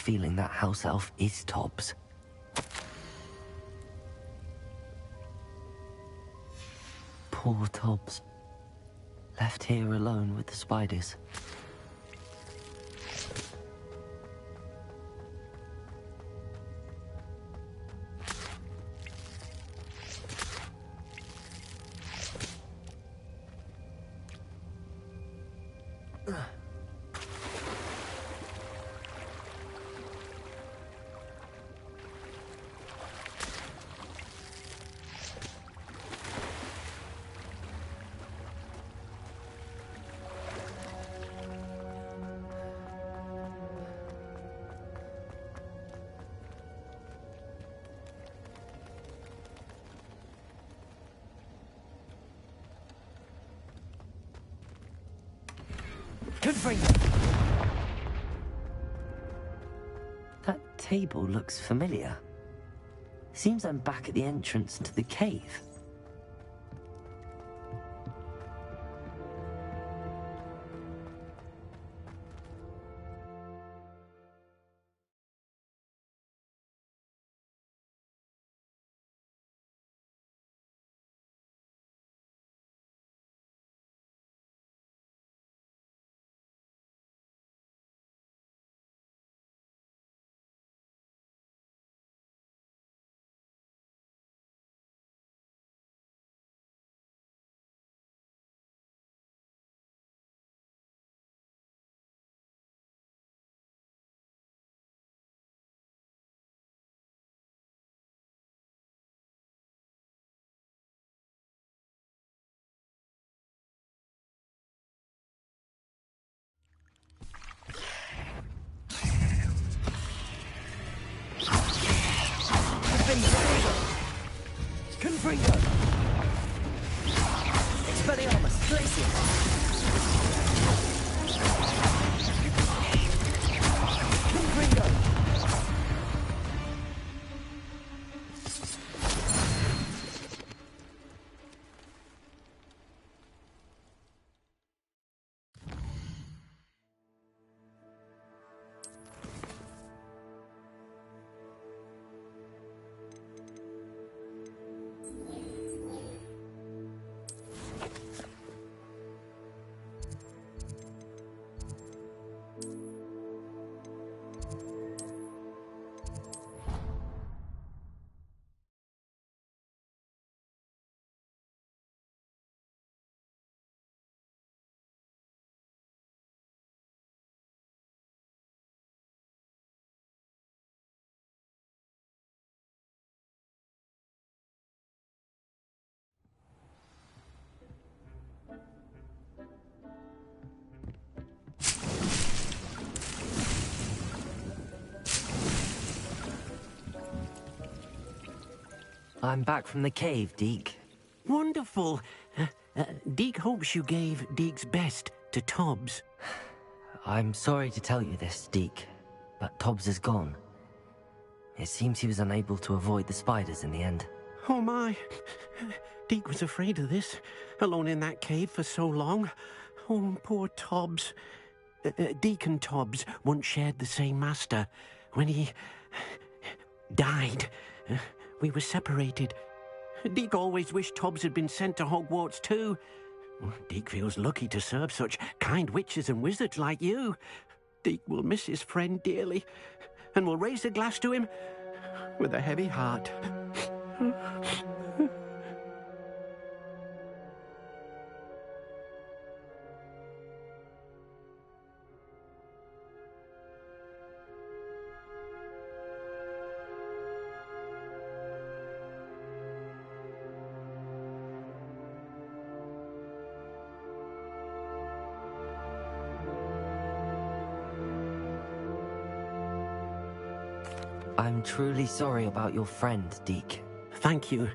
Feeling that house elf is Tobbs. Poor Tobbs. Left here alone with the spiders. That table looks familiar. Seems I'm back at the entrance to the cave. Confringo! Expelliarmus, Glacius! Confringo! I'm back from the cave, Deke. Wonderful. Deke hopes you gave Deke's best to Tobbs. I'm sorry to tell you this, Deke, but Tobbs is gone. It seems he was unable to avoid the spiders in the end. Oh my. Deke was afraid of this, alone in that cave for so long. Oh, poor Tobbs. Deke and Tobbs once shared the same master. When he died, we were separated. Deke always wished Tobbs had been sent to Hogwarts too. Deke feels lucky to serve such kind witches and wizards like you. Deke will miss his friend dearly, and will raise a glass to him with a heavy heart. I'm truly sorry about your friend, Deke. Thank you.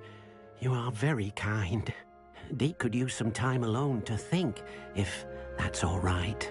You are very kind. Deke could use some time alone to think, if that's all right.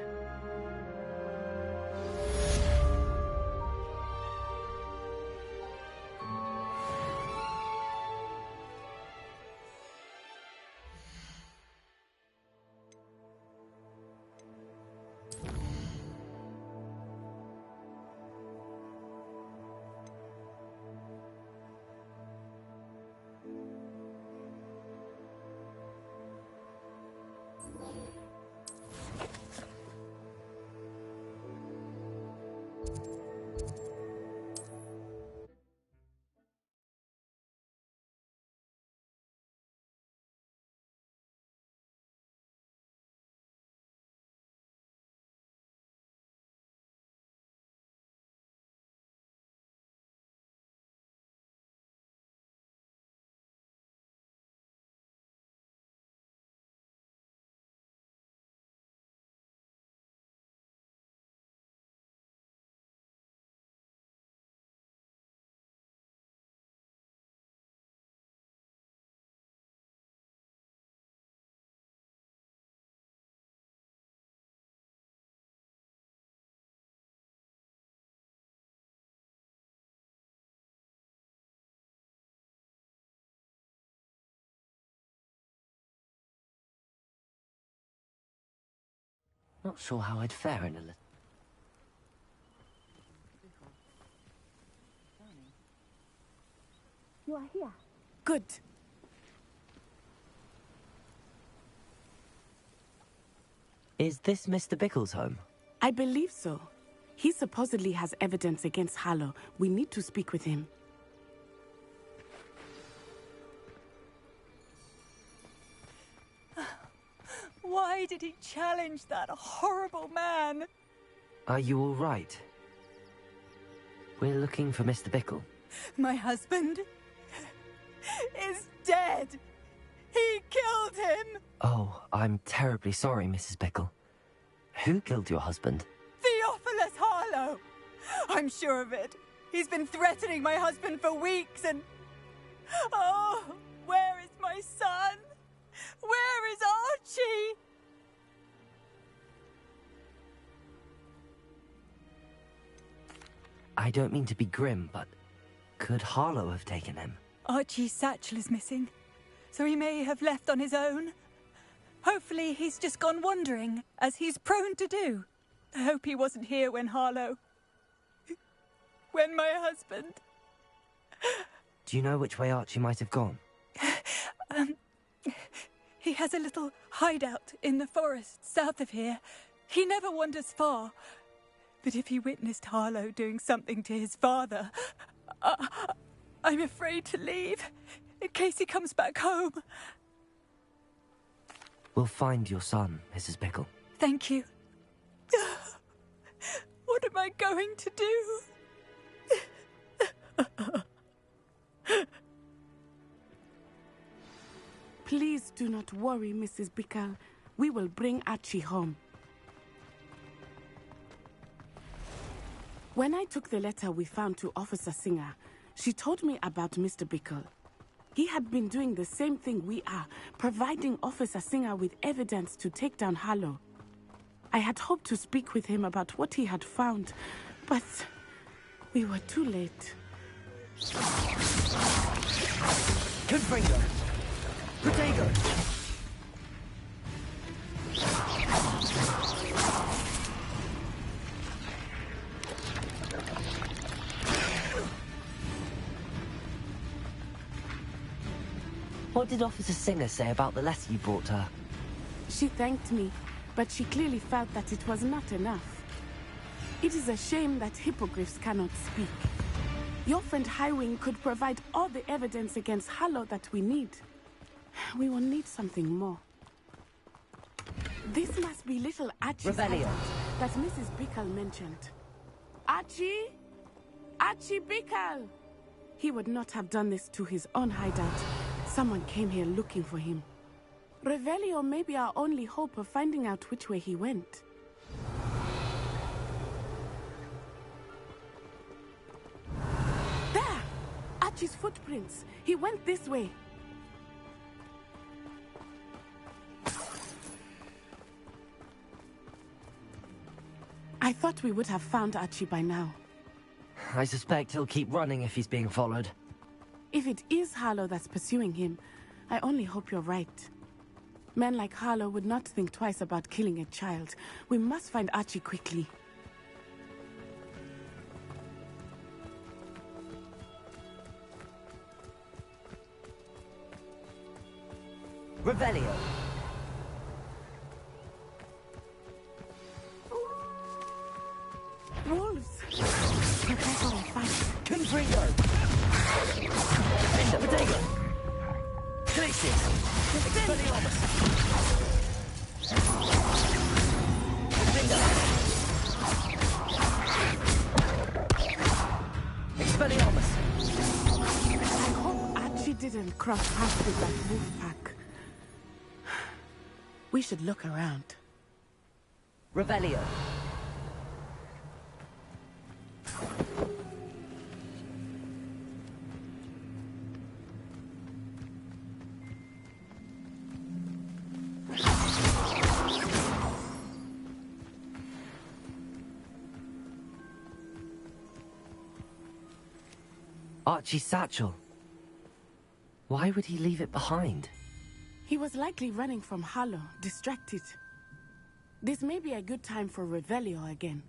Not sure how I'd fare in a little. You are here. Good. Is this Mr. Bickle's home? I believe so. He supposedly has evidence against Harlow. We need to speak with him. Why did he challenge that horrible man? Are you all right? We're looking for Mr. Bickle. My husband is dead. He killed him. Oh, I'm terribly sorry, Mrs. Bickle. Who killed your husband? Theophilus Harlow. I'm sure of it. He's been threatening my husband for weeks and... Oh, where is my son? Where is Archie? I don't mean to be grim, but could Harlow have taken him? Archie's satchel is missing, so he may have left on his own. Hopefully he's just gone wandering, as he's prone to do. I hope he wasn't here when Harlow... when my husband... Do you know which way Archie might have gone? He has a little hideout in the forest south of here. He never wanders far. But if he witnessed Harlow doing something to his father, I'm afraid to leave, in case he comes back home. We'll find your son, Mrs. Bickle. Thank you. What am I going to do? Please do not worry, Mrs. Bickle. We will bring Archie home. When I took the letter we found to Officer Singer, she told me about Mr. Bickle. He had been doing the same thing we are, providing Officer Singer with evidence to take down Harlow. I had hoped to speak with him about what he had found, but we were too late. Confringo! Protego! What did Officer Singer say about the letter you brought her? She thanked me, but she clearly felt that it was not enough. It is a shame that hippogriffs cannot speak. Your friend Highwing could provide all the evidence against Harlow that we need. We will need something more. This must be little Archie's Revelio. hideout that Mrs. Bickle mentioned. Archie? Archie Bickle! He would not have done this to his own hideout. Someone came here looking for him. Revelio may be our only hope of finding out which way he went. There! Archie's footprints. He went this way. I thought we would have found Archie by now. I suspect he'll keep running if he's being followed. If it is Harlow that's pursuing him, I only hope you're right. Men like Harlow would not think twice about killing a child. We must find Archie quickly. Revelio! Wolves! Prepare for a fight. Confringo! Defender! Protego! Glacius! Expelliarmus! Defender! Expelliarmus! I hope Archie didn't cross paths with that wolf pack. We should look around. Revelio! Archie's satchel. Why would he leave it behind? He was likely running from Harlow, distracted. This may be a good time for Revelio again.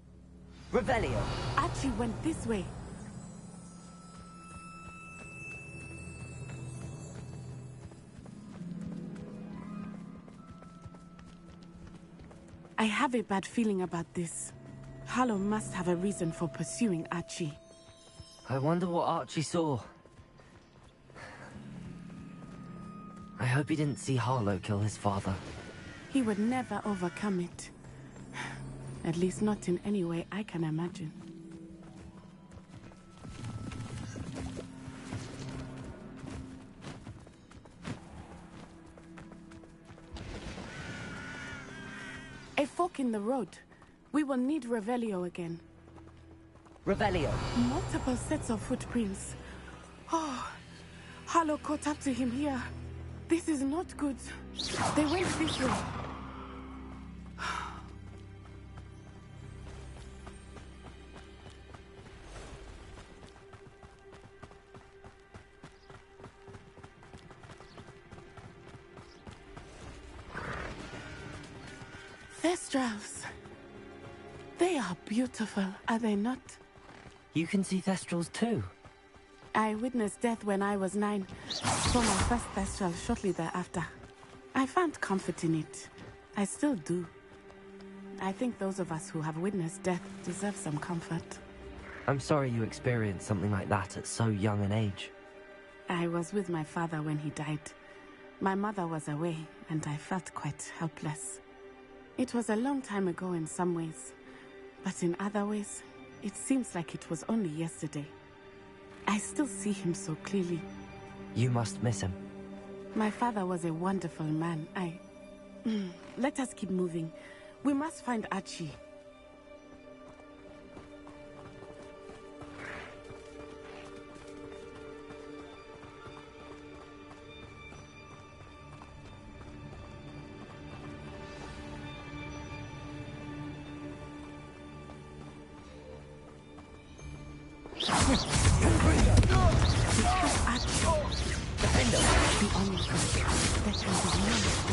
Revelio! Archie went this way. I have a bad feeling about this. Harlow must have a reason for pursuing Archie. I wonder what Archie saw. I hope he didn't see Harlow kill his father. He would never overcome it. At least not in any way I can imagine. A fork in the road. We will need Revelio again. Revelio! Multiple sets of footprints. Oh, Harlow caught up to him here. This is not good. They went this way. Thestrals. They are beautiful, are they not? You can see Thestrals too. I witnessed death when I was 9. Saw my first Thestral shortly thereafter. I found comfort in it. I still do. I think those of us who have witnessed death deserve some comfort. I'm sorry you experienced something like that at so young an age. I was with my father when he died. My mother was away, and I felt quite helpless. It was a long time ago in some ways, but in other ways, it seems like it was only yesterday. I still see him so clearly. You must miss him. My father was a wonderful man. Let us keep moving. We must find Archie. Defender. The only thing that can be known.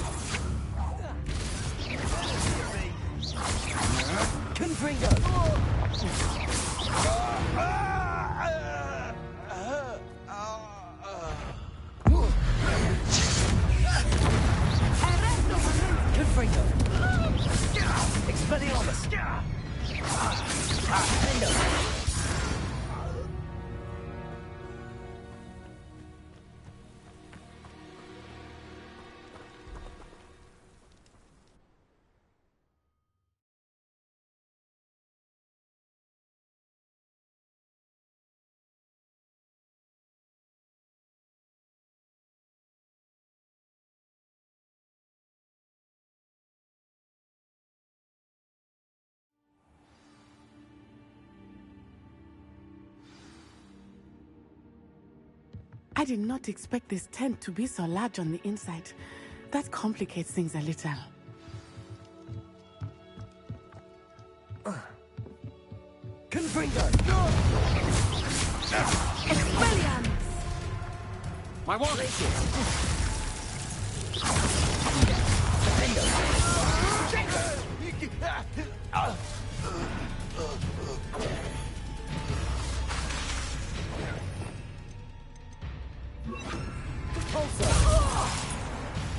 Confringo. Confringo. Expelliarmus. Defender. I did not expect this tent to be so large on the inside. That complicates things a little. Confringo. Expelliarmus! My wallet!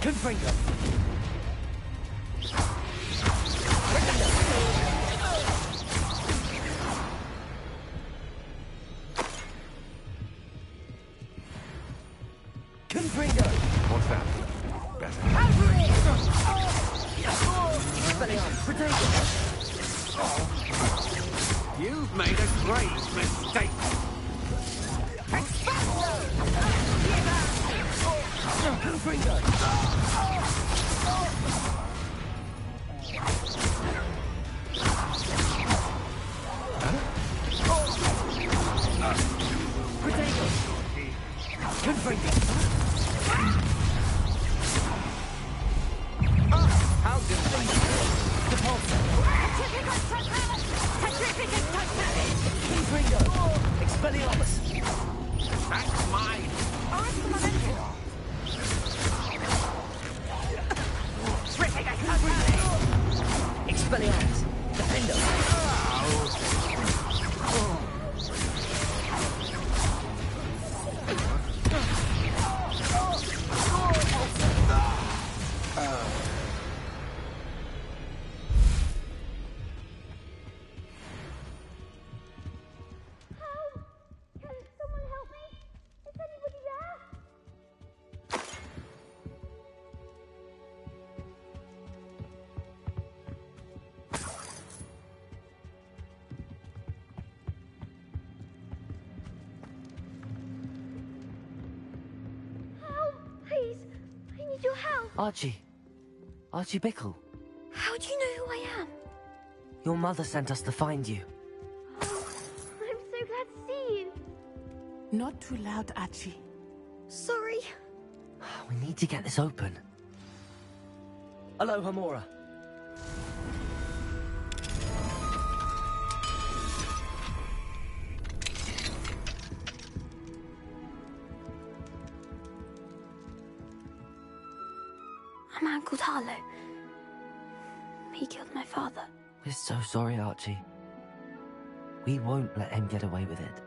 Confringo. Confringo. What's that? Better. Expelliarmus. Protego. You've made a grave mistake. Confringo. Protego. Confringo. How good Confringo. Expelliarmus. That's mine. Expelliarmus. Defender. Can someone help me? Is anybody there? Help! Please! I need your help! Archie. Archie Bickle. How do you know who I am? Your mother sent us to find you. Oh, I'm so glad to see you. Not too loud, Archie. Sorry. We need to get this open. Hello, Hamura. A man called Harlow. He killed my father. We're so sorry, Archie. We won't let him get away with it.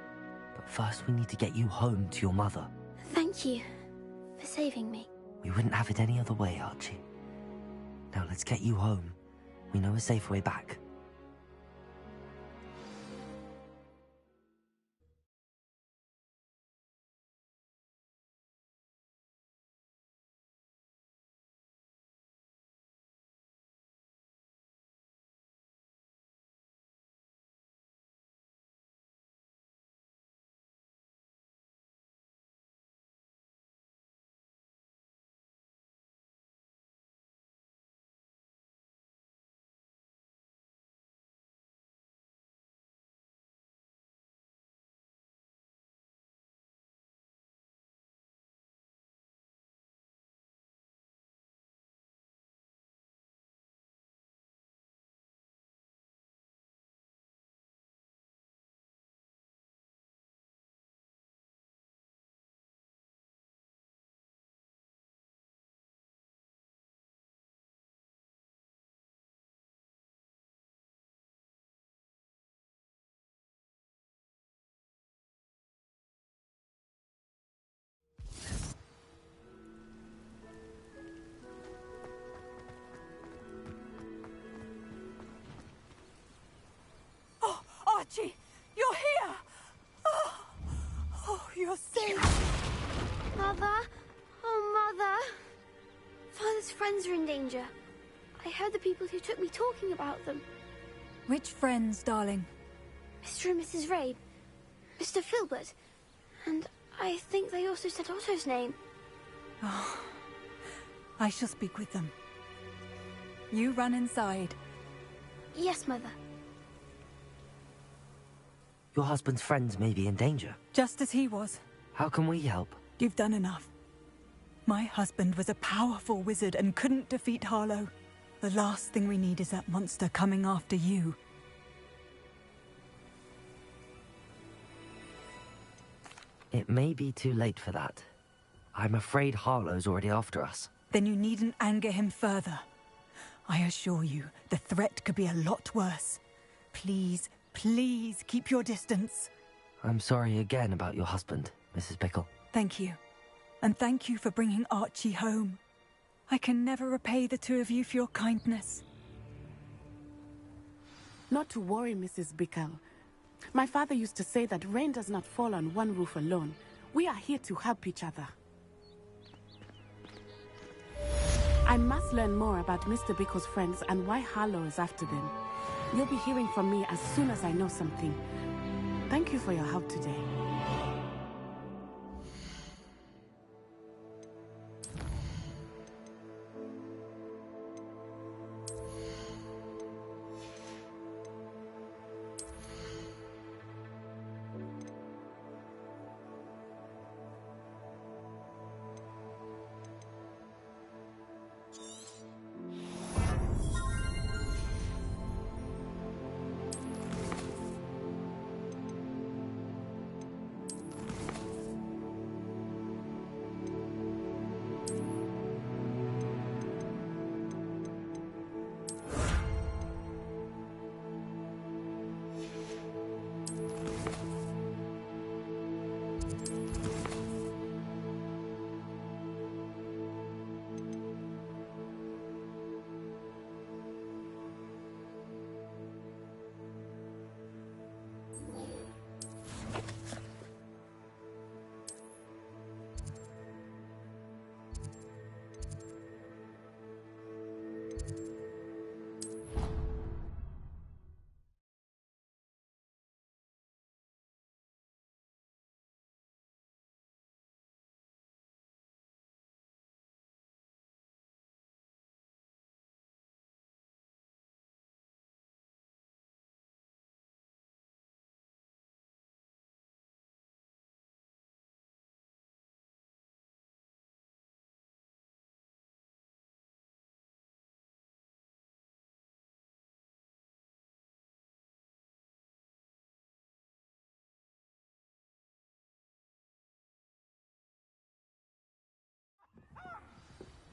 But first we need to get you home to your mother. Thank you for saving me. We wouldn't have it any other way, Archie. Now let's get you home. We know a safe way back. Archie! You're here! Oh, you're safe! Mother? Oh, Mother! Father's friends are in danger. I heard the people who took me talking about them. Which friends, darling? Mr. and Mrs. Rabe, Mr. Filbert, and I think they also said Otto's name. Oh, I shall speak with them. You run inside. Yes, Mother. Your husband's friends may be in danger. Just as he was. How can we help? You've done enough. My husband was a powerful wizard and couldn't defeat Harlow. The last thing we need is that monster coming after you. It may be too late for that. I'm afraid Harlow's already after us. Then you needn't anger him further. I assure you, the threat could be a lot worse. Please, please keep your distance. I'm sorry again about your husband, Mrs. Pickle. Thank you. And thank you for bringing Archie home. I can never repay the two of you for your kindness. Not to worry, Mrs. Bickle. My father used to say that rain does not fall on one roof alone. We are here to help each other. I must learn more about Mr. Bickle's friends and why Harlow is after them. You'll be hearing from me as soon as I know something. Thank you for your help today.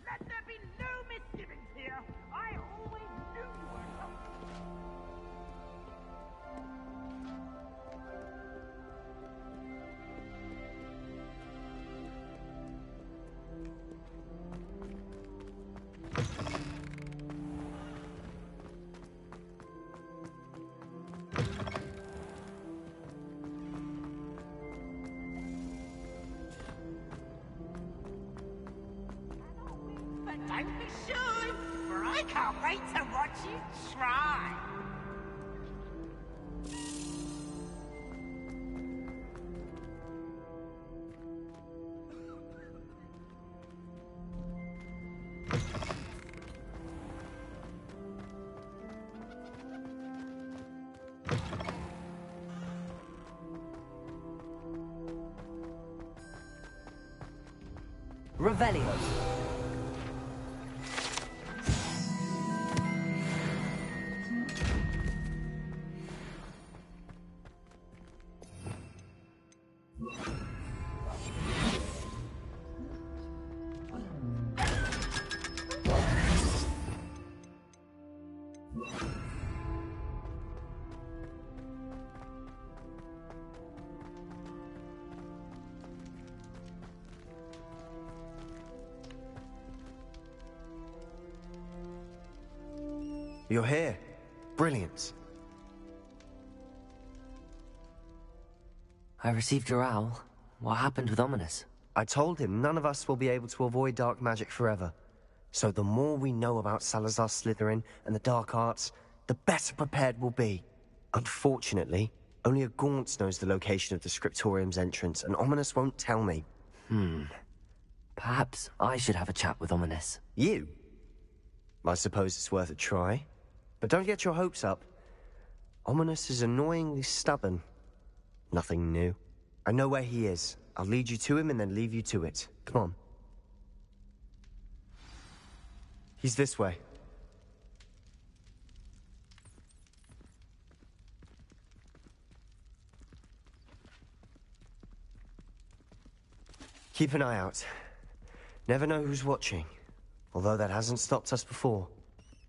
Let there be no misgivings here. I always knew you were something. But don't be shy, for I can't wait to watch you try. Revelio. You're here. Brilliant. I received your owl. What happened with Ominous? I told him none of us will be able to avoid dark magic forever. So the more we know about Salazar Slytherin and the dark arts, the better prepared we'll be. Unfortunately, only a Gaunt knows the location of the Scriptorium's entrance, and Ominous won't tell me. Perhaps I should have a chat with Ominous. You? I suppose it's worth a try. But don't get your hopes up. Ominous is annoyingly stubborn. Nothing new. I know where he is. I'll lead you to him and then leave you to it. Come on. He's this way. Keep an eye out. Never know who's watching. Although that hasn't stopped us before.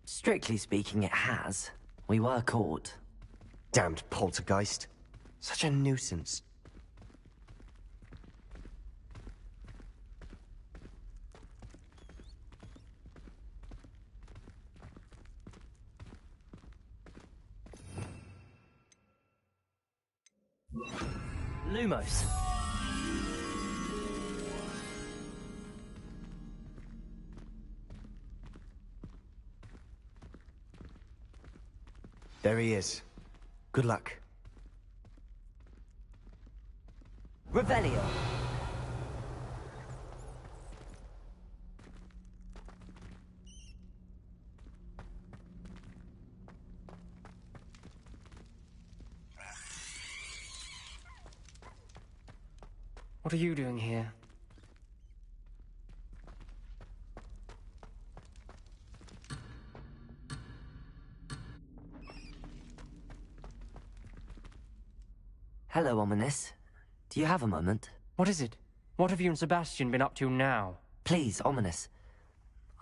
Strictly speaking, it has. We were caught. Damned poltergeist. Such a nuisance. Lumos. There he is. Good luck. Revelio. What are you doing here? Hello, Ominous. Do you have a moment? What is it? What have you and Sebastian been up to now? Please, Ominous.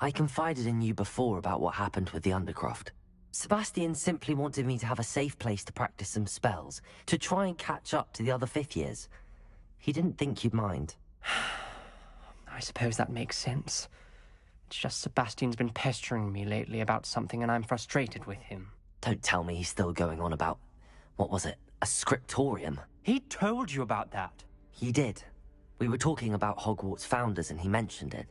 I confided in you before about what happened with the Undercroft. Sebastian simply wanted me to have a safe place to practice some spells, to try and catch up to the other fifth years. He didn't think you'd mind. I suppose that makes sense. It's just Sebastian's been pestering me lately about something and I'm frustrated with him. Don't tell me he's still going on about... what was it? A scriptorium? He told you about that. He did. We were talking about Hogwarts founders and he mentioned it.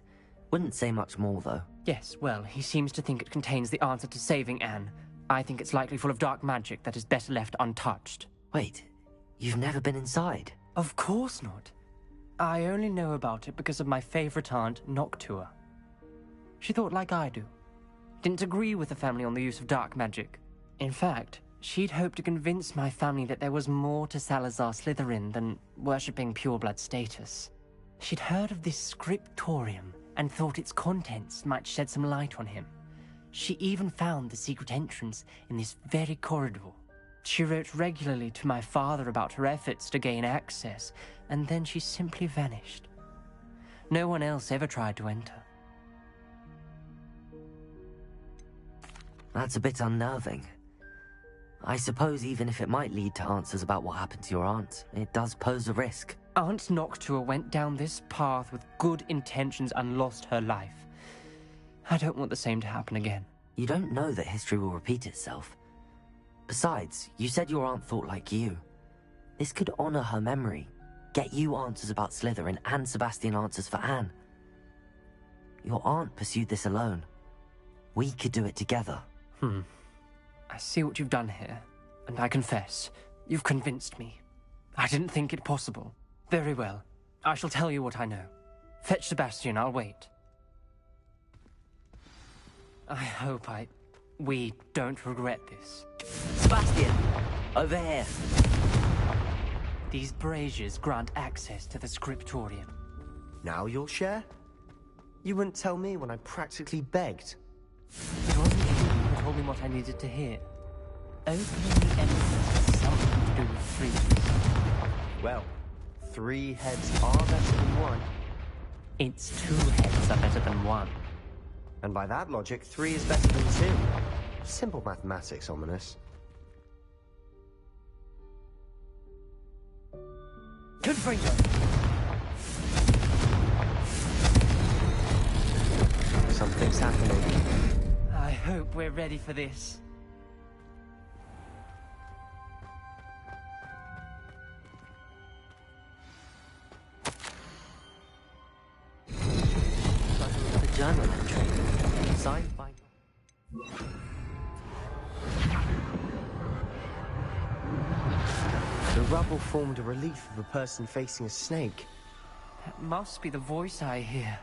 Wouldn't say much more, though. Yes, well, he seems to think it contains the answer to saving Anne. I think it's likely full of dark magic that is better left untouched. Wait, you've never been inside? Of course not. I only know about it because of my favorite aunt, Noctua. She thought like I do. Didn't agree with the family on the use of dark magic. In fact, she'd hoped to convince my family that there was more to Salazar Slytherin than worshipping pureblood status. She'd heard of this scriptorium and thought its contents might shed some light on him. She even found the secret entrance in this very corridor. She wrote regularly to my father about her efforts to gain access, and then she simply vanished. No one else ever tried to enter. That's a bit unnerving. I suppose even if it might lead to answers about what happened to your aunt, it does pose a risk. Aunt Noctua went down this path with good intentions and lost her life. I don't want the same to happen again. You don't know that history will repeat itself. Besides, you said your aunt thought like you. This could honor her memory, get you answers about Slytherin and Sebastian answers for Anne. Your aunt pursued this alone. We could do it together. I see what you've done here, and I confess, you've convinced me. I didn't think it possible. Very well. I shall tell you what I know. Fetch Sebastian, I'll wait. I hope we don't regret this. Sebastian! Over here! These braziers grant access to the scriptorium. Now you'll share? You wouldn't tell me when I practically begged. It wasn't you who told me what I needed to hear. Opening the entrance has something to do with threes. Well, 3 heads are better than 1. It's 2 heads are better than 1. And by that logic, 3 is better than 2. Simple mathematics, Ominous. Confringo! Something's happening. I hope we're ready for this. journal entry. Signed by... The rubble formed a relief of a person facing a snake. That must be the voice I hear.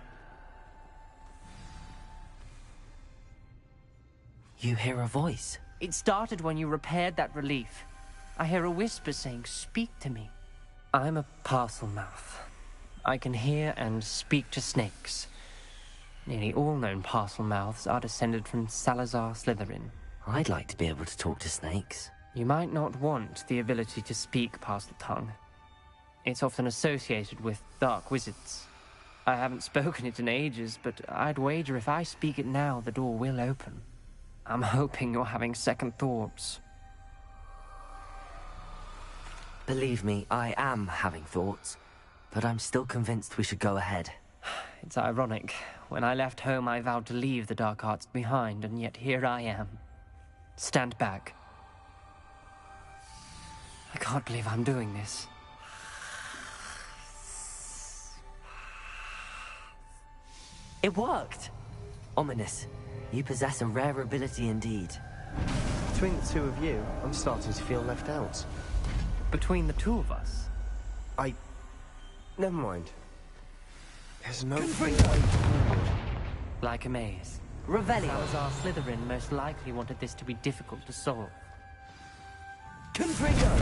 You hear a voice? It started when you repaired that relief. I hear a whisper saying, "Speak to me." I'm a Parselmouth. I can hear and speak to snakes. Nearly all known Parselmouths are descended from Salazar Slytherin. I'd like to be able to talk to snakes. You might not want the ability to speak Parseltongue. It's often associated with dark wizards. I haven't spoken it in ages, but I'd wager if I speak it now, the door will open. I'm hoping you're having second thoughts. Believe me, I am having thoughts, but I'm still convinced we should go ahead. It's ironic. When I left home, I vowed to leave the dark arts behind, and yet here I am. Stand back. I can't believe I'm doing this. It worked! Ominous. You possess a rare ability indeed. Between the two of you, I'm starting to feel left out. Between the two of us? Never mind. There's no Confringo! way forward. Like a maze. Revelio! Salazar Slytherin most likely wanted this to be difficult to solve. Confringo!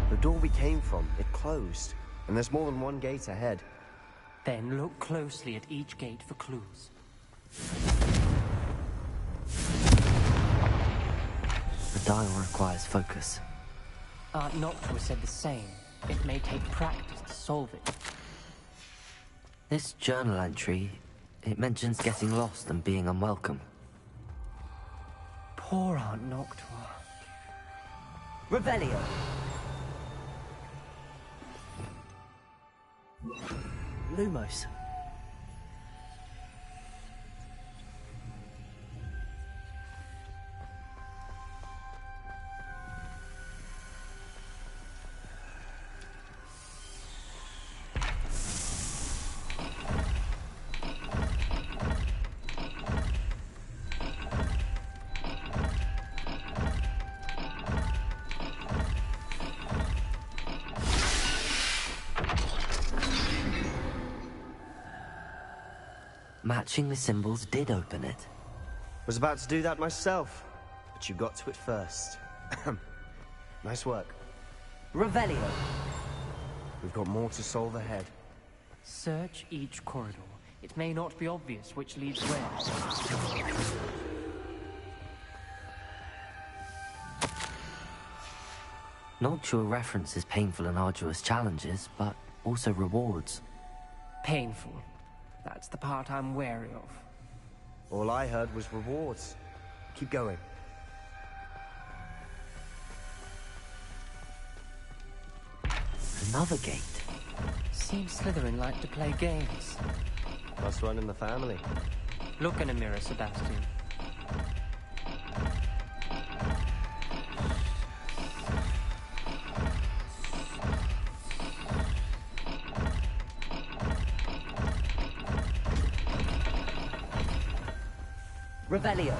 The door we came from, it closed. And there's more than one gate ahead. Then look closely at each gate for clues. The dial requires focus. Aunt Noctua said the same. It may take practice to solve it. This journal entry, it mentions getting lost and being unwelcome. Poor Aunt Noctua. Revelio! Lumos. Matching the symbols did open it. Was about to do that myself, but you got to it first. Nice work. Revelio! We've got more to solve ahead. Search each corridor. It may not be obvious which leads where. Noctua references painful and arduous challenges, but also rewards. Painful. That's the part I'm wary of. All I heard was rewards. Keep going. Another gate. Seems Slytherin like to play games. Must run in the family. Look in a mirror, Sebastian. Revelio!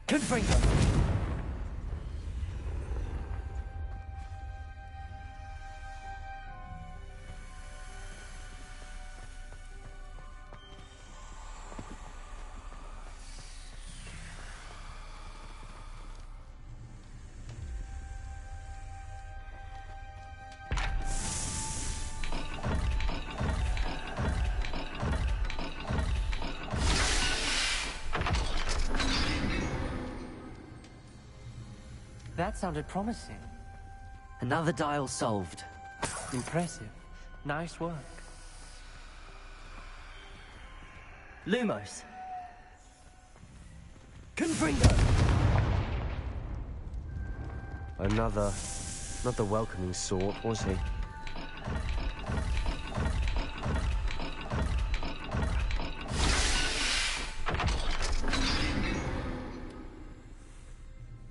Confringo! That sounded promising. Another dial solved. Impressive. Nice work. Lumos! Confringo! Not the welcoming sort, was he?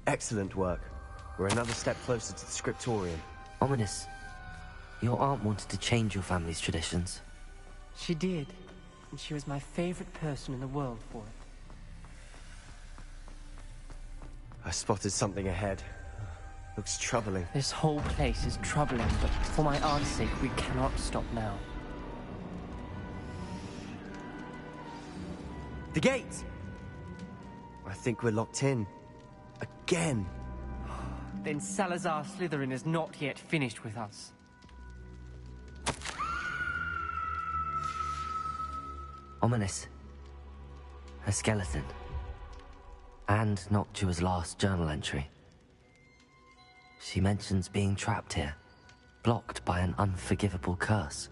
Excellent work. We're another step closer to the scriptorium. Ominis, your aunt wanted to change your family's traditions. She did, and she was my favorite person in the world for it. I spotted something ahead. Looks troubling. This whole place is troubling, but for my aunt's sake, we cannot stop now. The gate! I think we're locked in. Again. Then Salazar Slytherin is not yet finished with us. Ominis. A skeleton. And Noctua's last journal entry. She mentions being trapped here, blocked by an unforgivable curse.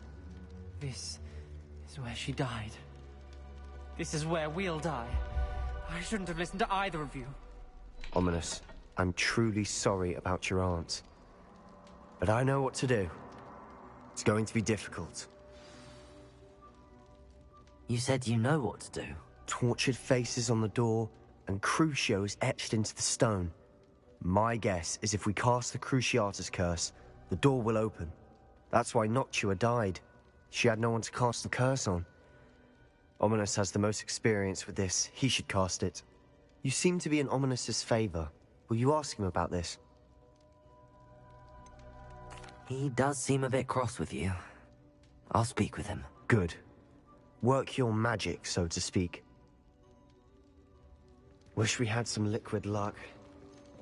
This is where she died. This is where we'll die. I shouldn't have listened to either of you. Ominis, I'm truly sorry about your aunt. But I know what to do. It's going to be difficult. You said you know what to do. Tortured faces on the door, and Crucio is etched into the stone. My guess is if we cast the Cruciatus curse, the door will open. That's why Noctua died. She had no one to cast the curse on. Ominis has the most experience with this. He should cast it. You seem to be in Ominis's favor. Will you ask him about this? He does seem a bit cross with you. I'll speak with him. Good. Work your magic, so to speak. Wish we had some liquid luck.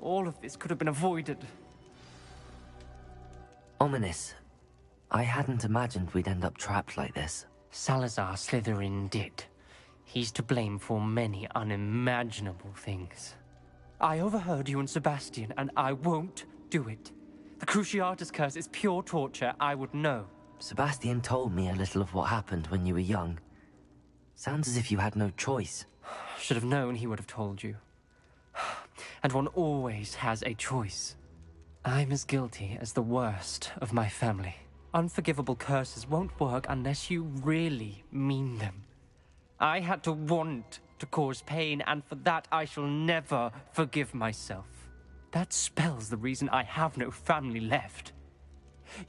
All of this could have been avoided. Ominis, I hadn't imagined we'd end up trapped like this. Salazar Slytherin did. He's to blame for many unimaginable things. I overheard you and Sebastian, and I won't do it. The Cruciatus curse is pure torture, I would know. Sebastian told me a little of what happened when you were young. Sounds as if you had no choice. Should have known he would have told you. And one always has a choice. I'm as guilty as the worst of my family. Unforgivable curses won't work unless you really mean them. I had to want to cause pain, and for that I shall never forgive myself. That spells the reason I have no family left.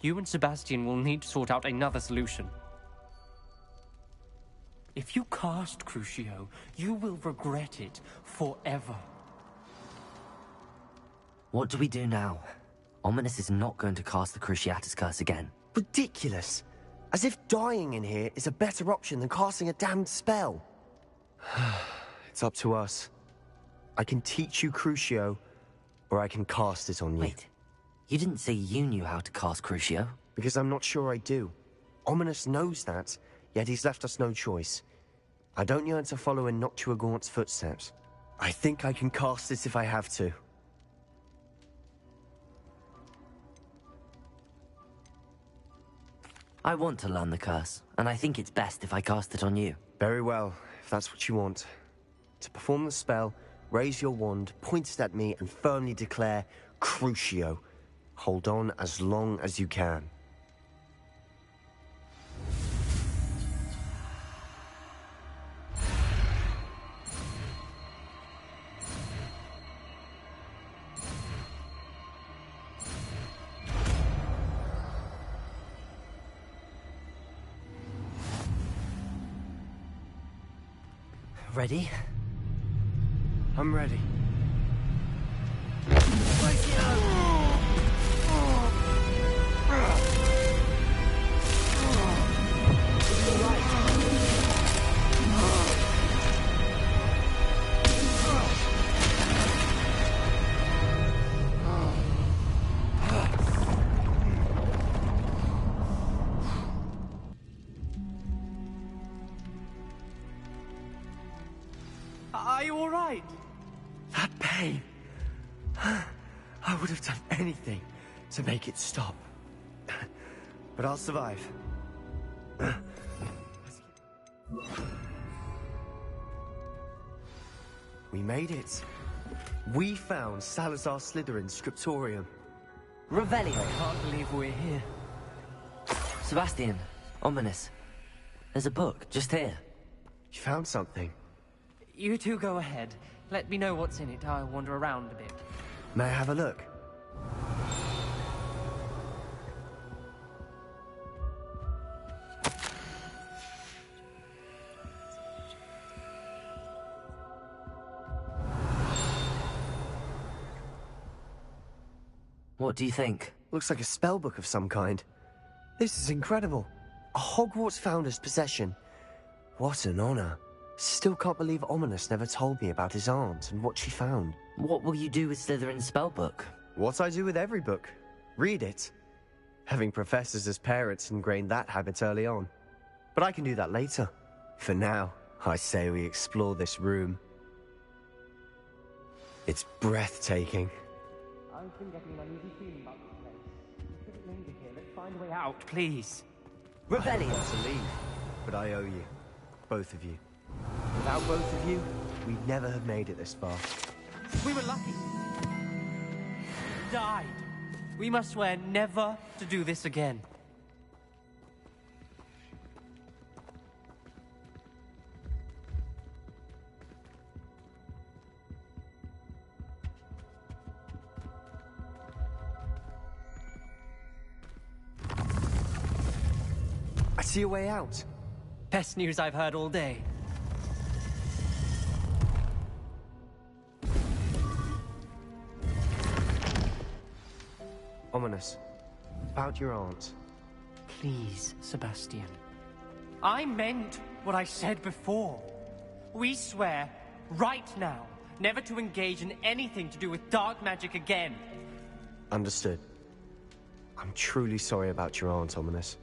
You and Sebastian will need to sort out another solution. If you cast Crucio, you will regret it forever. What do we do now? Ominis is not going to cast the Cruciatus curse again. Ridiculous! As if dying in here is a better option than casting a damned spell. It's up to us. I can teach you Crucio, or I can cast it on you. Wait, you didn't say you knew how to cast Crucio? Because I'm not sure I do. Ominis knows that, yet he's left us no choice. I don't yearn to follow in Noctua Gaunt's footsteps. I think I can cast it if I have to. I want to learn the curse, and I think it's best if I cast it on you. Very well, if that's what you want. To perform the spell, raise your wand, point it at me, and firmly declare, Crucio. Hold on as long as you can. Ready? I'm ready. Are you all right? That pain. I would have done anything to make it stop. But I'll survive. We made it. We found Salazar Slytherin's scriptorium. Revelio. I can't believe we're here. Sebastian, ominous. There's a book just here. You found something. You two go ahead. Let me know what's in it. I'll wander around a bit. May I have a look? What do you think? Looks like a spell book of some kind. This is incredible. A Hogwarts founder's possession. What an honor. Still can't believe Ominous never told me about his aunt and what she found. What will you do with Slytherin's spellbook? What I do with every book. Read it. Having professors as parents ingrained that habit early on. But I can do that later. For now, I say we explore this room. It's breathtaking. I've been getting an uneasy feeling about this place. We shouldn't linger here. Let's find a way out, please. Revelio. I want to leave, but I owe you. Both of you. Without both of you, we'd never have made it this far. We were lucky. We died. We must swear never to do this again. I see a way out. Best news I've heard all day. Ominous. About your aunt. Please, Sebastian. I meant what I said before. We swear, right now, never to engage in anything to do with dark magic again. Understood. I'm truly sorry about your aunt, Ominous.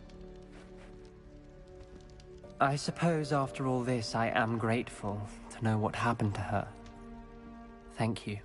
I suppose after all this, I am grateful to know what happened to her. Thank you.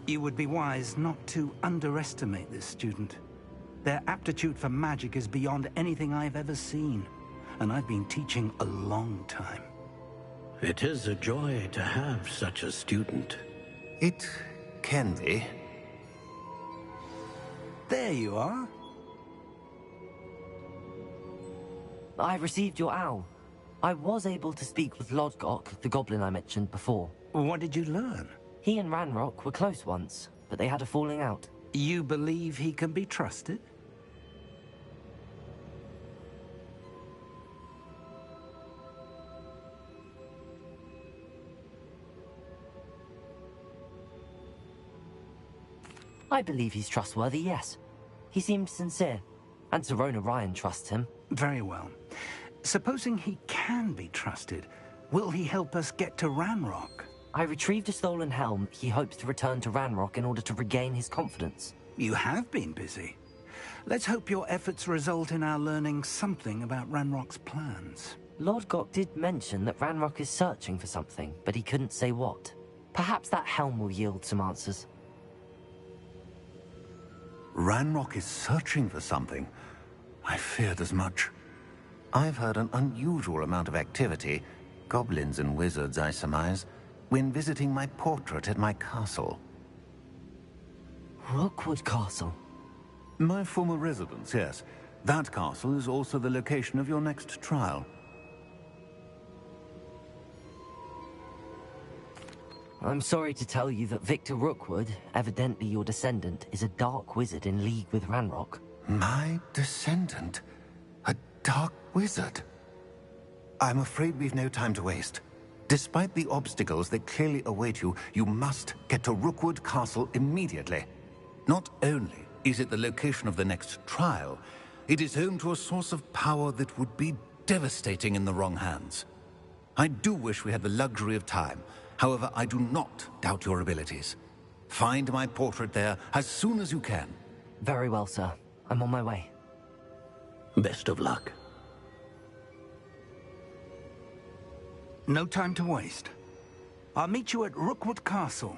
You would be wise not to underestimate this student. Their aptitude for magic is beyond anything I've ever seen, and I've been teaching a long time. It is a joy to have such a student. It can be. There you are. I received your owl. I was able to speak with Lodgok, the goblin I mentioned before. What did you learn? He and Ranrock were close once, but they had a falling out. You believe he can be trusted? I believe he's trustworthy, yes. He seemed sincere, and Sirona Ryan trusts him. Very well. Supposing he can be trusted, will he help us get to Ranrock? I retrieved a stolen helm. He hopes to return to Ranrock in order to regain his confidence. You have been busy. Let's hope your efforts result in our learning something about Ranrock's plans. Lord Gok did mention that Ranrock is searching for something, but he couldn't say what. Perhaps that helm will yield some answers. Ranrock is searching for something? I feared as much. I've heard an unusual amount of activity, goblins and wizards, I surmise, when visiting my portrait at my castle. Rookwood Castle? My former residence, yes. That castle is also the location of your next trial. I'm sorry to tell you that Victor Rookwood, evidently your descendant, is a dark wizard in league with Ranrock. My descendant? A dark wizard? I'm afraid we've no time to waste. Despite the obstacles that clearly await you, you must get to Rookwood Castle immediately. Not only is it the location of the next trial, it is home to a source of power that would be devastating in the wrong hands. I do wish we had the luxury of time. However, I do not doubt your abilities. Find my portrait there as soon as you can. Very well, sir. I'm on my way. Best of luck. No time to waste. I'll meet you at Rookwood Castle.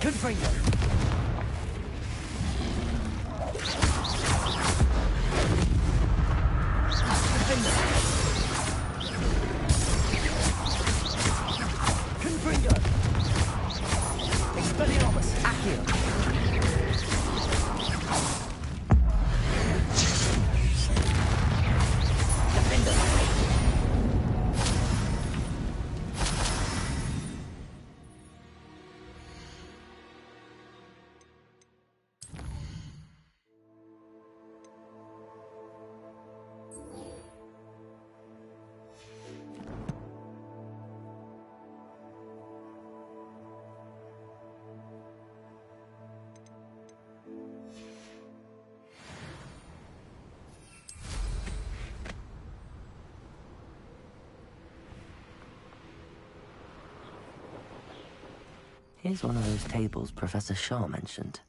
Confringo! Confringo! Expelliarmus! Accio! Here's one of those tables Professor Shaw mentioned.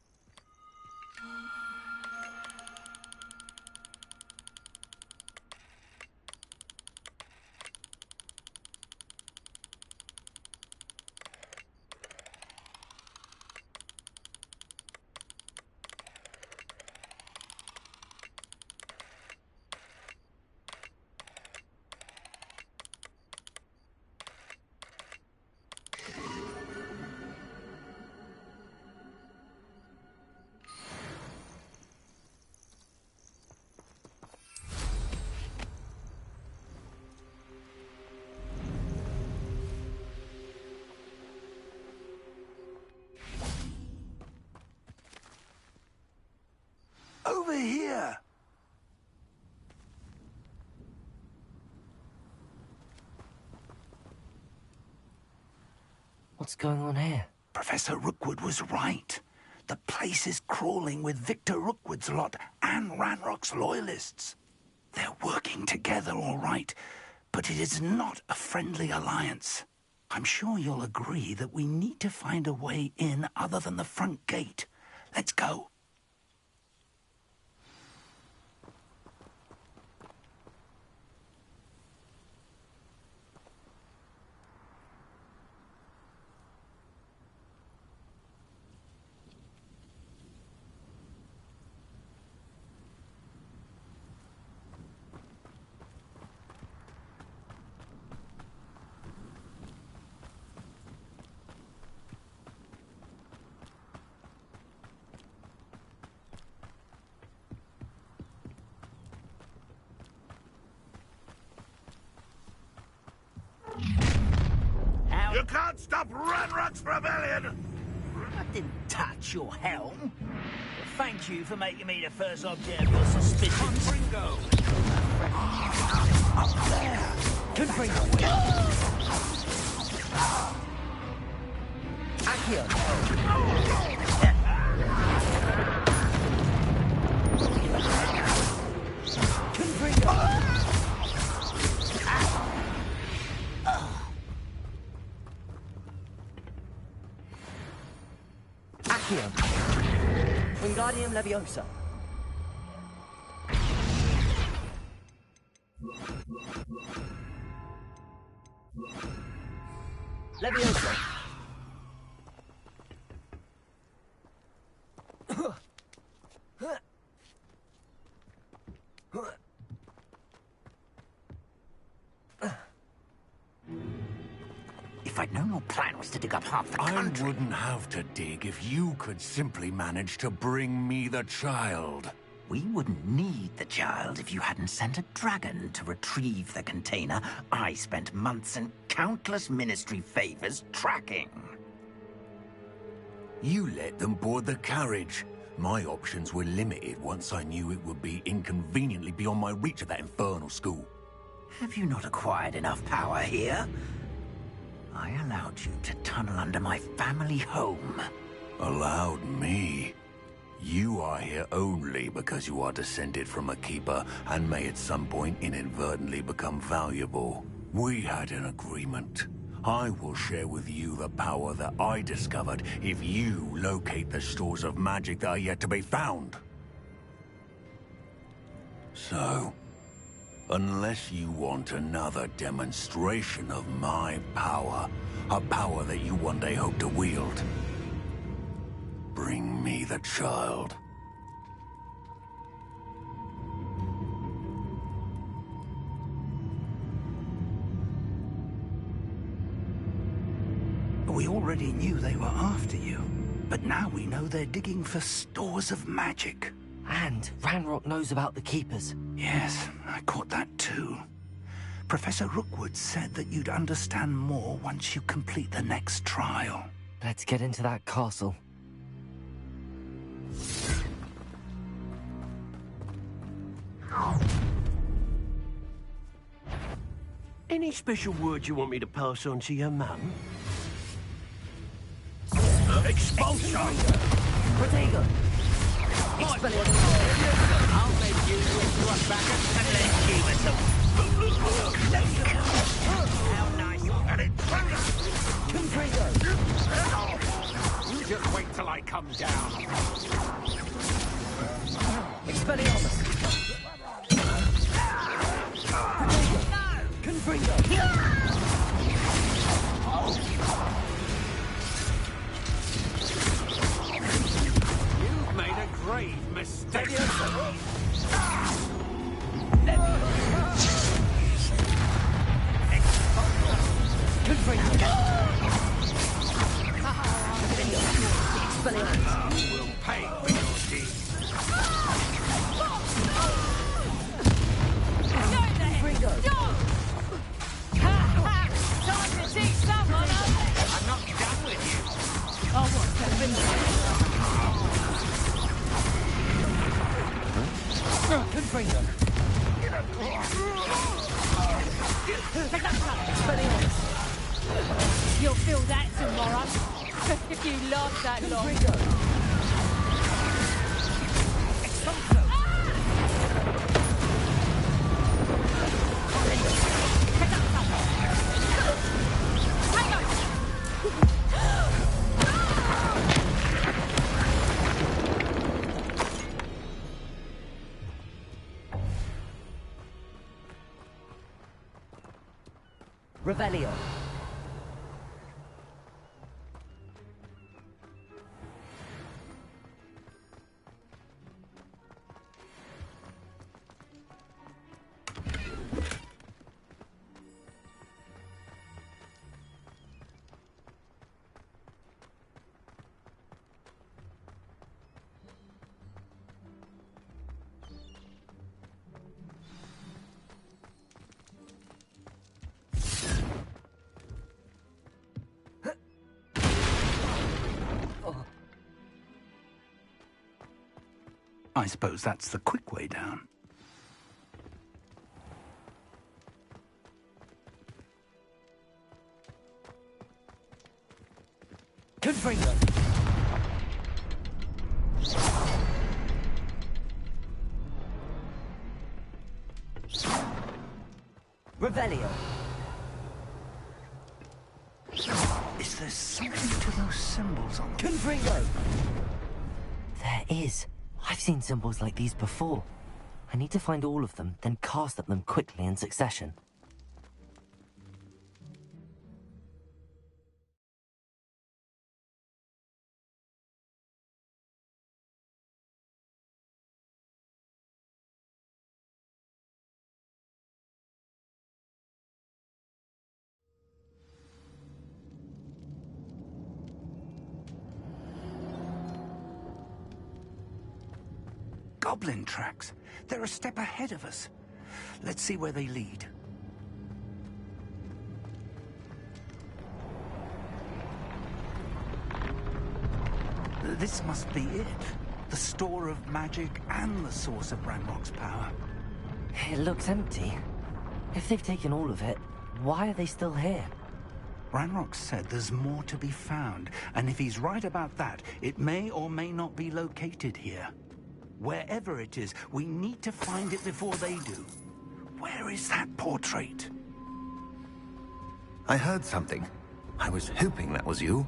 Over here! What's going on here? Professor Rookwood was right. The place is crawling with Victor Rookwood's lot and Ranrock's loyalists. They're working together, all right, but it is not a friendly alliance. I'm sure you'll agree that we need to find a way in other than the front gate. Let's go. You can't stop Ranrock's rebellion! I didn't touch your helm. Well, thank you for making me the first object of your suspicion. Confringo! Up there! Confringo! Accio! Confringo! Wingardium Leviosa. Leviosa. If I'd known your plan was to dig up half the country... I wouldn't have to dig if you could simply manage to bring me the child. We wouldn't need the child if you hadn't sent a dragon to retrieve the container I spent months and countless ministry favors tracking. You let them board the carriage. My options were limited once I knew it would be inconveniently beyond my reach at that infernal school. Have you not acquired enough power here? I allowed you to tunnel under my family home. Allowed me? You are here only because you are descended from a keeper and may at some point inadvertently become valuable. We had an agreement. I will share with you the power that I discovered if you locate the stores of magic that are yet to be found. So, unless you want another demonstration of my power, a power that you one day hope to wield, bring me the child. We already knew they were after you, but now we know they're digging for stores of magic. And Ranrock knows about the Keepers. Yes, I caught that too. Professor Rookwood said that you'd understand more once you complete the next trial. Let's get into that castle. Any special words you want me to pass on to your mum? Expulsion! Protego! Expelliarmus! I'll make you thrust back and then keep it. How nice! An intruder! Confringo! Just wait till I come down. Expelliarmus! Confringo! You've made a grave mistake. Confringo! You will pay for your deeds. Confringo! Time to teach someone, I'm not done with you. I want to Confringo! Expelliarmus! You'll feel that tomorrow. If you last that long. Revelio. I suppose that's the quick way down. Confringo! Revelio. Is there something to those symbols on the... Confringo! There is. I've seen symbols like these before. I need to find all of them, then cast at them quickly in succession. Goblin tracks. They're a step ahead of us. Let's see where they lead. This must be it. The store of magic and the source of Ranrock's power. It looks empty. If they've taken all of it, why are they still here? Ranrock said there's more to be found, and if he's right about that, it may or may not be located here. Wherever it is, we need to find it before they do. Where is that portrait? I heard something. I was hoping that was you.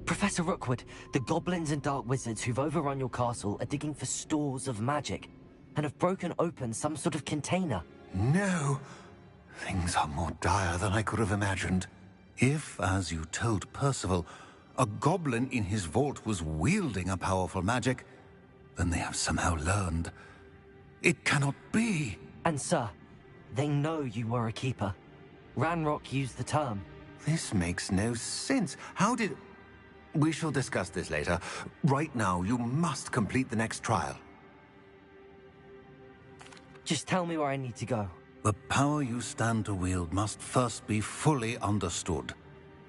Professor Rookwood, the goblins and dark wizards who've overrun your castle are digging for stores of magic and have broken open some sort of container. No. Things are more dire than I could have imagined. If, as you told Percival, a goblin in his vault was wielding a powerful magic, then they have somehow learned. It cannot be. And sir, they know you were a keeper. Ranrock used the term. This makes no sense. How did... We shall discuss this later. Right now, you must complete the next trial. Just tell me where I need to go. The power you stand to wield must first be fully understood.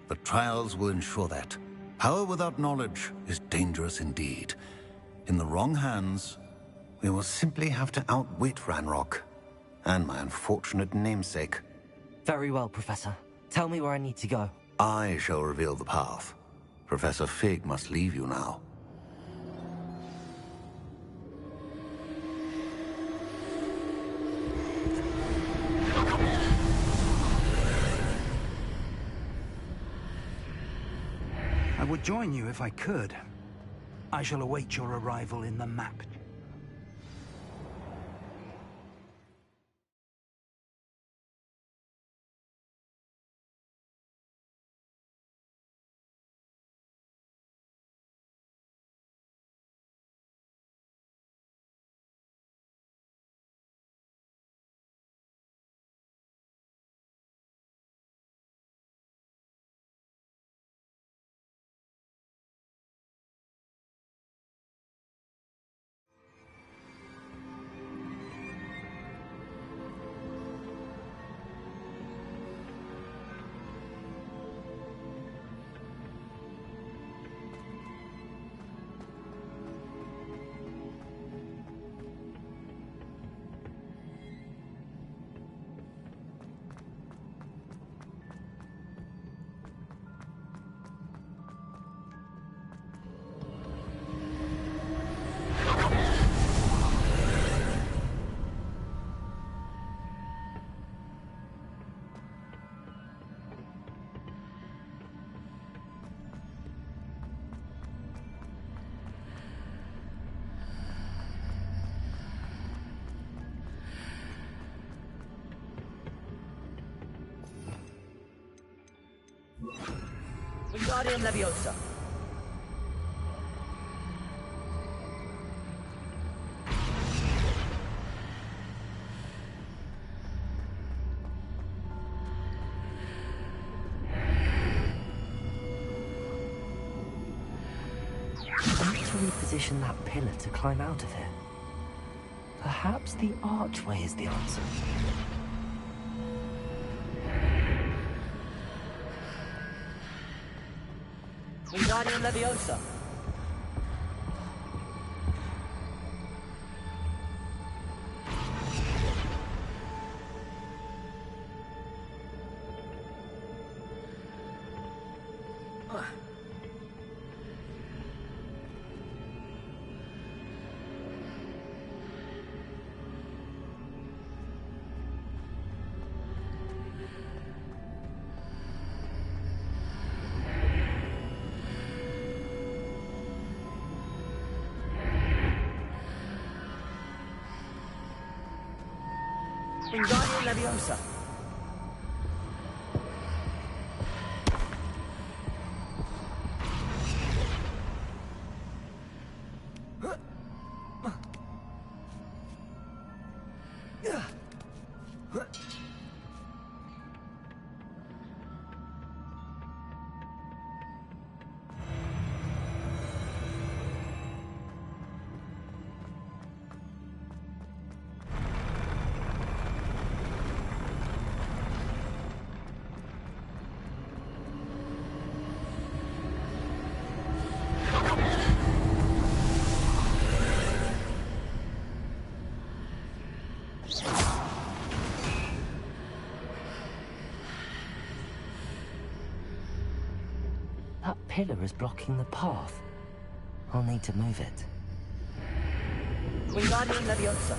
The trials will ensure that. Power without knowledge is dangerous indeed. In the wrong hands, we will simply have to outwit Ranrock and my unfortunate namesake. Very well, Professor. Tell me where I need to go. I shall reveal the path. Professor Fig must leave you now. would join you if I could. I shall await your arrival in the map. Wingardium Leviosa. I need to reposition that pillar to climb out of here. Perhaps the archway is the answer. Wingardium Leviosa. Wingardium Leviosa. That pillar is blocking the path. I'll need to move it. Wingardium Leviosa.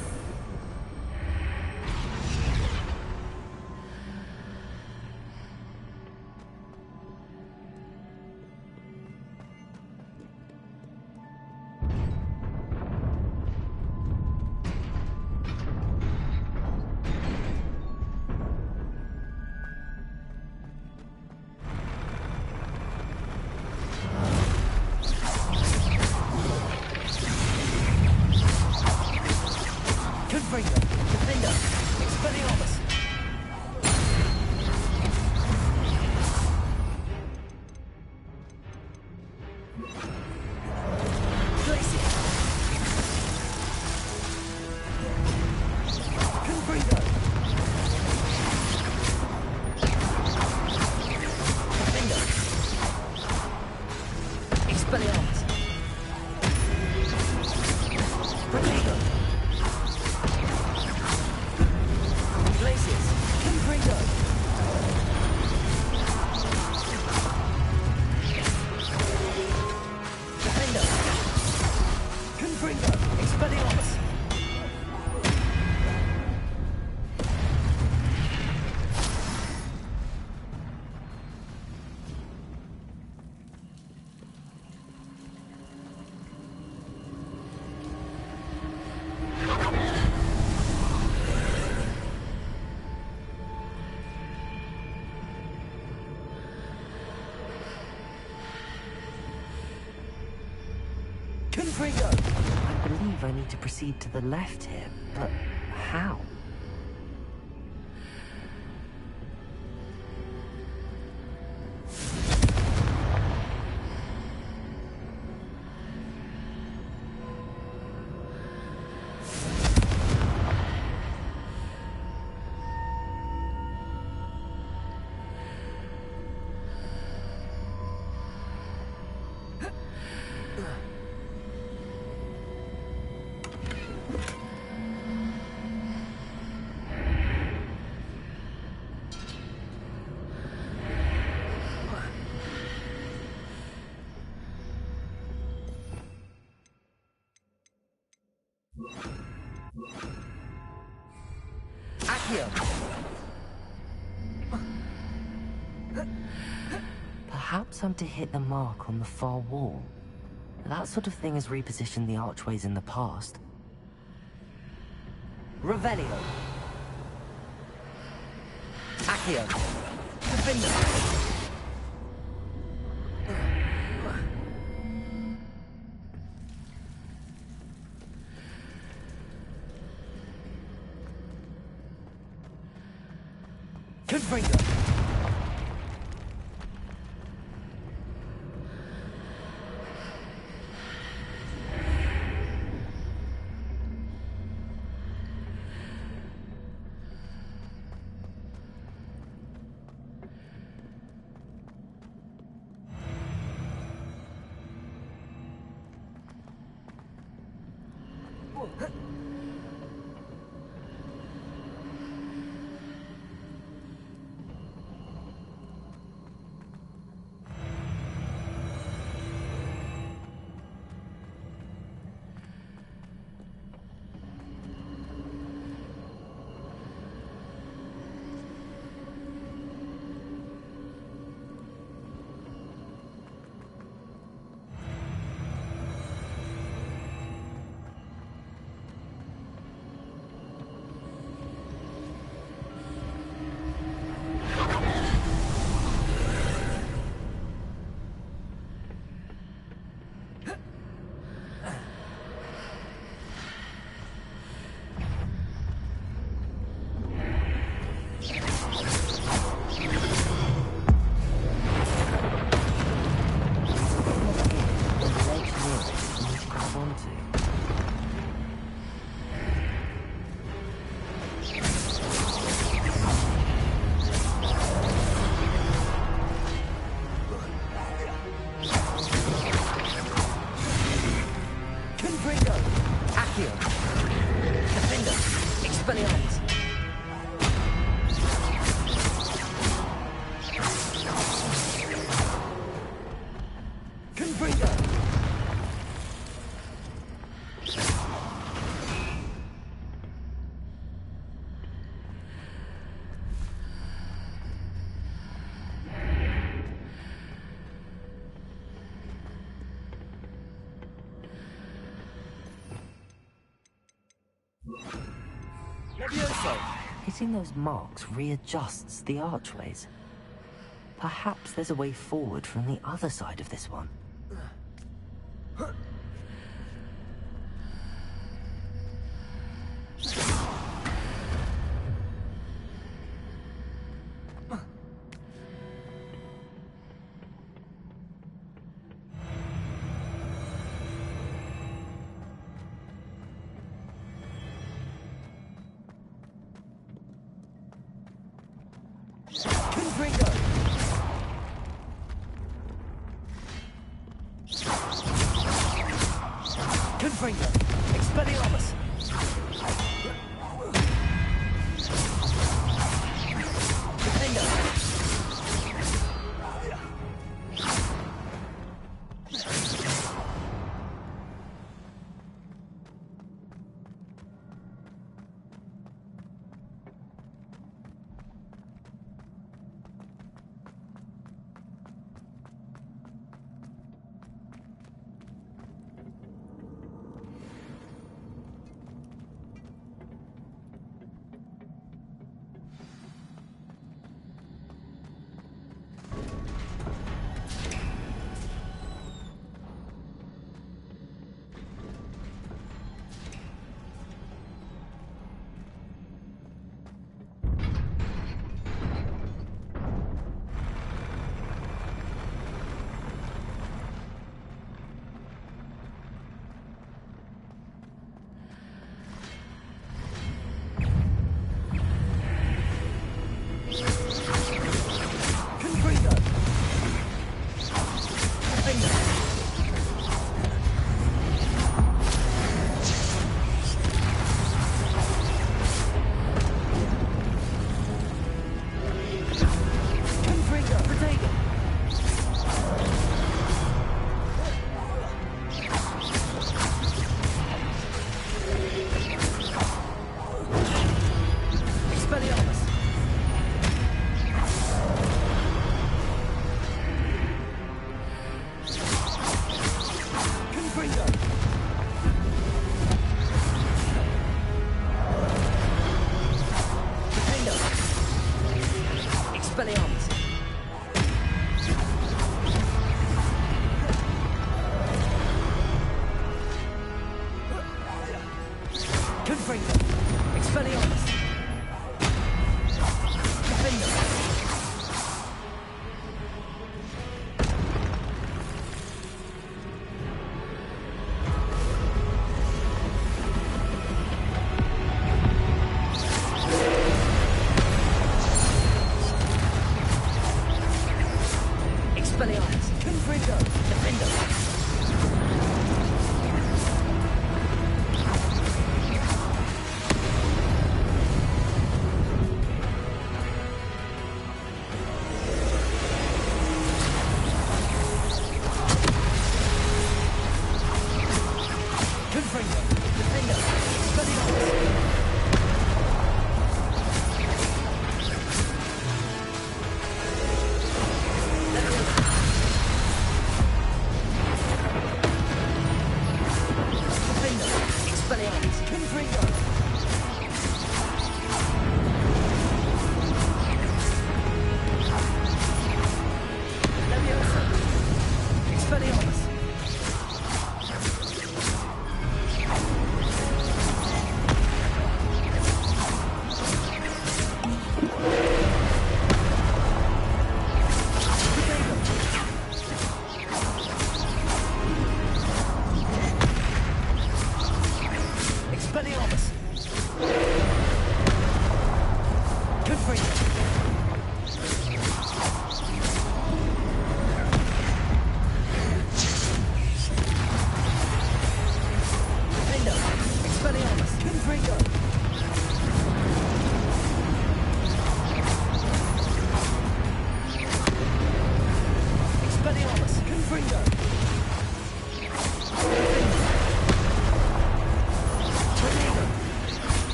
Confringo! I believe I need to proceed to the left here, but how? Accio! Perhaps I'm to hit the mark on the far wall. That sort of thing has repositioned the archways in the past. Revelio! Accio! Defender! Confringo! Hitting those marks readjusts the archways. Perhaps there's a way forward from the other side of this one. Confringo! Expelliarmus! Defender!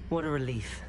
What a relief.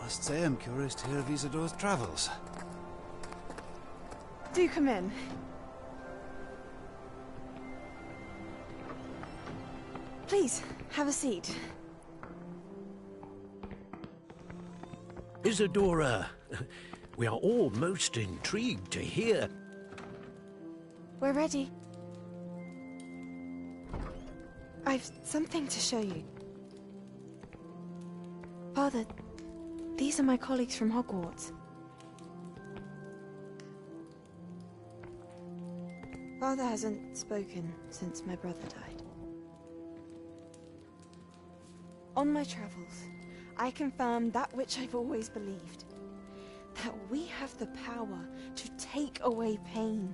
I must say I'm curious to hear of Isidore's travels. Do come in. Please, have a seat. Isidora, we are all most intrigued to hear. We're ready. I've something to show you. Father, these are my colleagues from Hogwarts. Father hasn't spoken since my brother died. On my travels, I confirmed that which I've always believed. That we have the power to take away pain.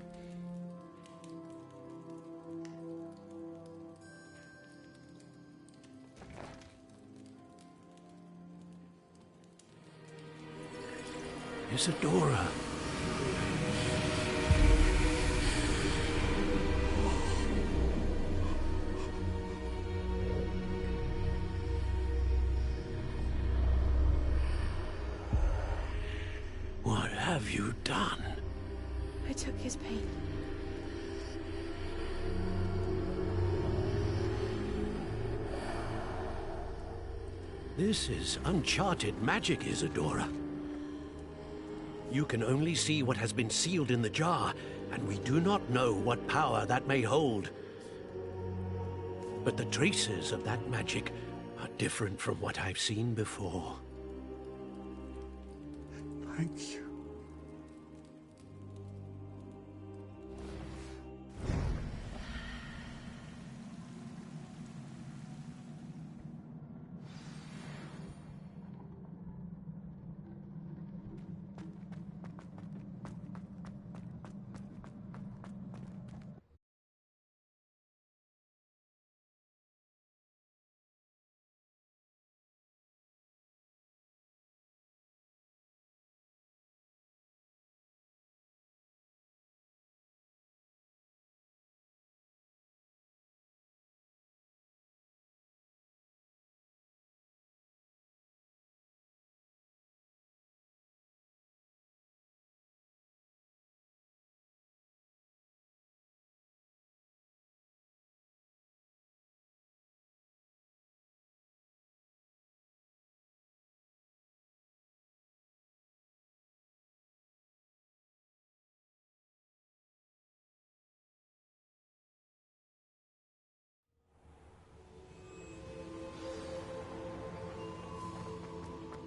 Isidora. What have you done? I took his pain. This is uncharted magic, Isidora. You can only see what has been sealed in the jar, and we do not know what power that may hold. But the traces of that magic are different from what I've seen before. Thank you.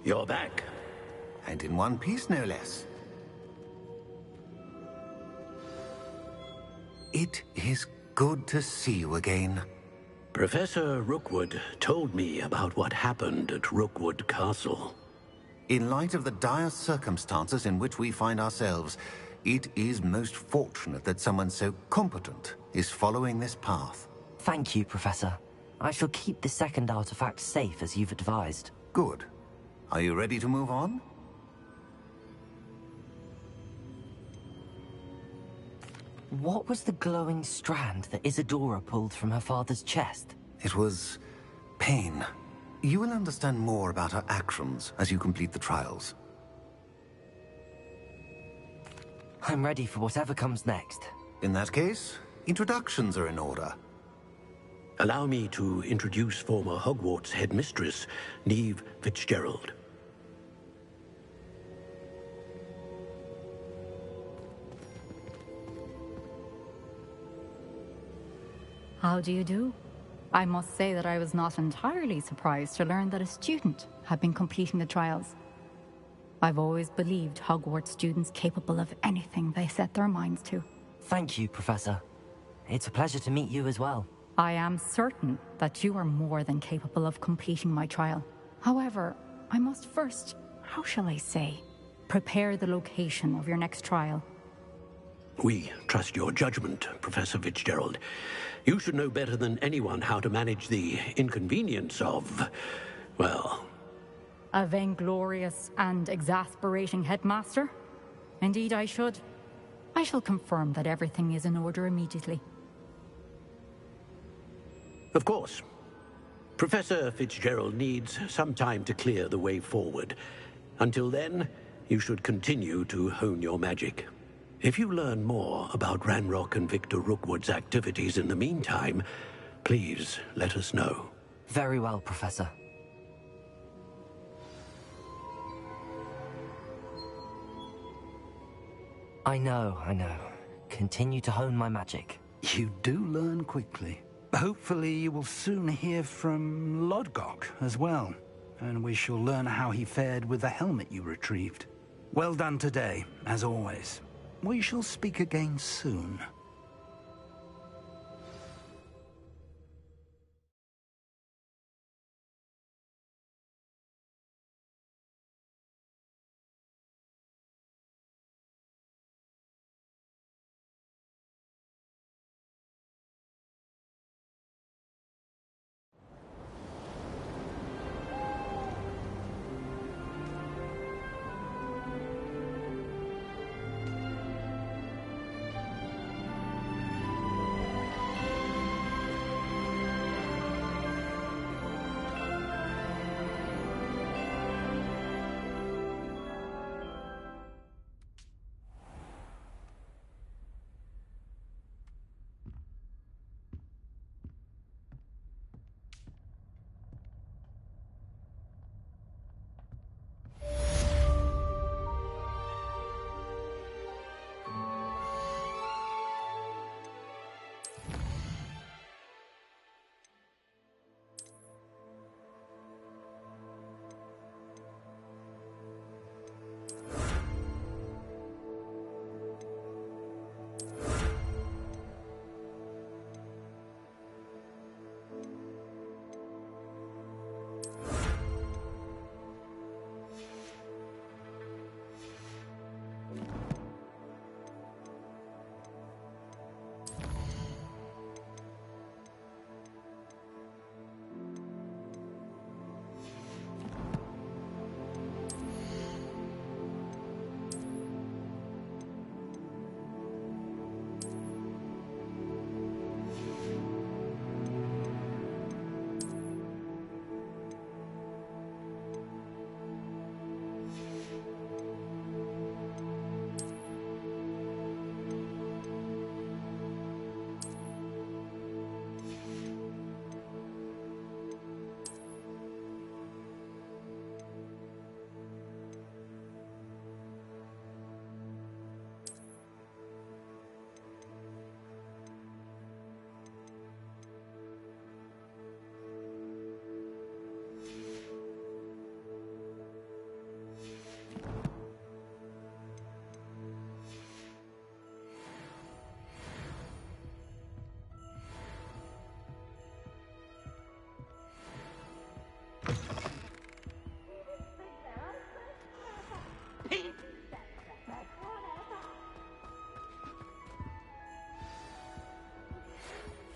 You're back. And in one piece, no less. It is good to see you again. Professor Rookwood told me about what happened at Rookwood Castle. In light of the dire circumstances in which we find ourselves, it is most fortunate that someone so competent is following this path. Thank you, Professor. I shall keep the second artifact safe as you've advised. Good. Are you ready to move on? What was the glowing strand that Isidora pulled from her father's chest? It was pain. You will understand more about her actions as you complete the trials. I'm ready for whatever comes next. In that case, introductions are in order. Allow me to introduce former Hogwarts headmistress, Neve Fitzgerald. How do you do? I must say that I was not entirely surprised to learn that a student had been completing the trials. I've always believed Hogwarts students capable of anything they set their minds to. Thank you, Professor. It's a pleasure to meet you as well. I am certain that you are more than capable of completing my trial. However, I must first, how shall I say, prepare the location of your next trial. We trust your judgment, Professor Fitzgerald. You should know better than anyone how to manage the inconvenience of, well... A vainglorious and exasperating headmaster? Indeed I should. I shall confirm that everything is in order immediately. Of course. Professor Fitzgerald needs some time to clear the way forward. Until then, you should continue to hone your magic. If you learn more about Ranrock and Victor Rookwood's activities in the meantime, please let us know. Very well, Professor. I know. Continue to hone my magic. You do learn quickly. Hopefully you will soon hear from Lodgok as well, and we shall learn how he fared with the helmet you retrieved. Well done today, as always. We shall speak again soon.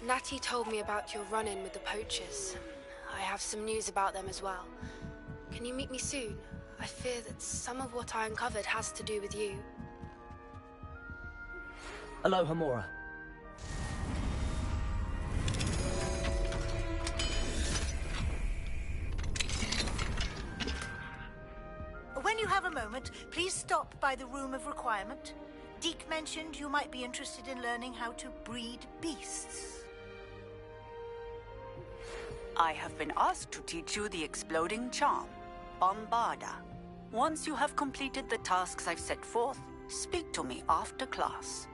Natty told me about your run-in with the poachers. I have some news about them as well. Can you meet me soon? I fear that some of what I uncovered has to do with you. Alohomora. When you have a moment, please stop by the Room of Requirement. Deke mentioned you might be interested in learning how to breed beasts. I have been asked to teach you the exploding charm, Bombarda. Once you have completed the tasks I've set forth, speak to me after class.